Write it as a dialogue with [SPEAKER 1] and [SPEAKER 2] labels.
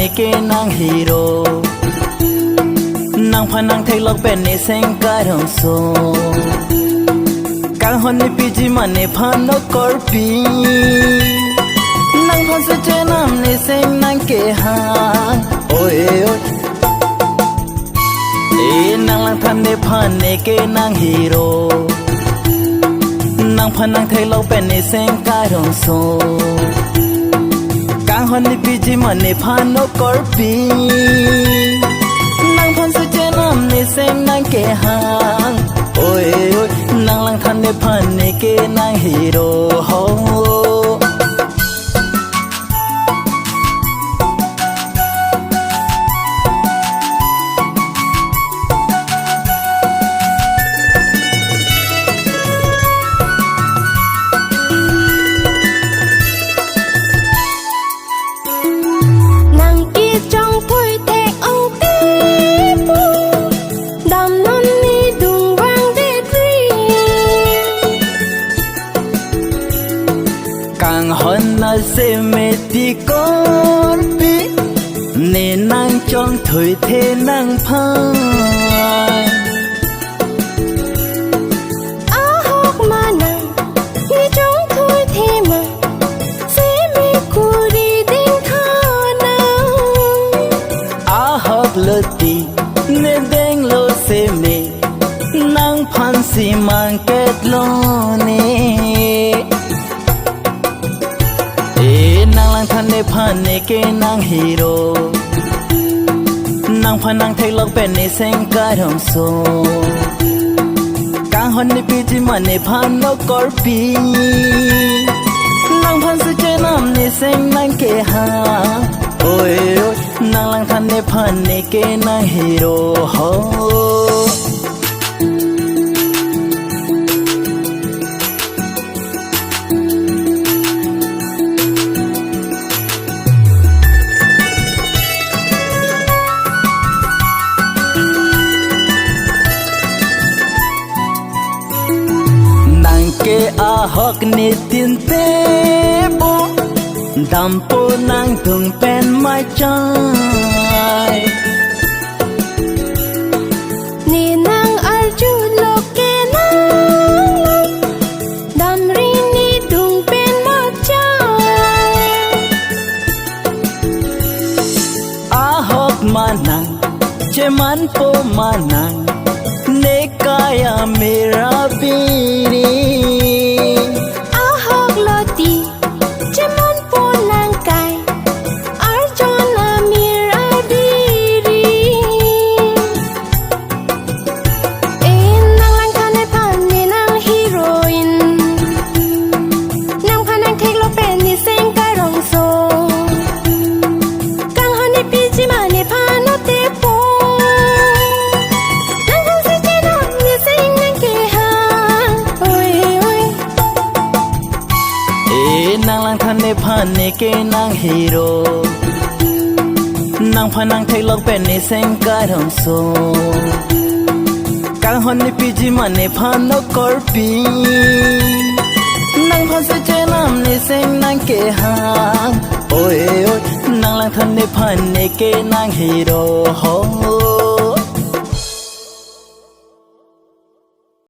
[SPEAKER 1] này kê nàng hero nàng phan nàng thấy lộc bên này sen cả rong so càng hôn này piji mà này phan nó corpi nàng phan sẽ chơi nam này sen nàng kê hàng ôi ôi nàng lang than này phan này kê nàng hero nàng phan nàng thấy lộc bên này sen cả rong so càng hôn này piji mà này phan nó corpi nàng phan sẽ chơi nam này sen nàng kê hàng ôi ôi nàng lang than này phan này kê nàng hero ho càng hôn là sẽ mê tí con bí nên nàng trong thời thế nàng phai
[SPEAKER 2] hốc mà nàng như trong thời thế mà sẽ mê cô đi đến thơ nàng
[SPEAKER 1] hốc lơ tí nên đen lô sẽ mê nàng phan xì mang kết lô nê nàng lang than này phan này kê nàng hero nàng phan nàng thấy lộc bên này sen cả rong so càng hôn này piji mà này phan nó corpi nàng phan sẽ chơi nam này sen nàng kê hàng ôi ôi nàng lang than này phan này kê nàng hero ho ke hok ni tin te bo dam po nang tung pen mai chai
[SPEAKER 2] ni nang arju lo ke nang dam ri ni tung pen ma chai
[SPEAKER 1] hok manang che man po manang ne kaya mera biri nàng lang than này phan này kê nàng hero nàng phan nàng thấy lộc bên này sen cả rong so càng hôn này piji mà này phan nó corpi nàng phan sẽ chơi nam này sen nàng kê hàng ôi ôi nàng lang than này phan này kê nàng hero ho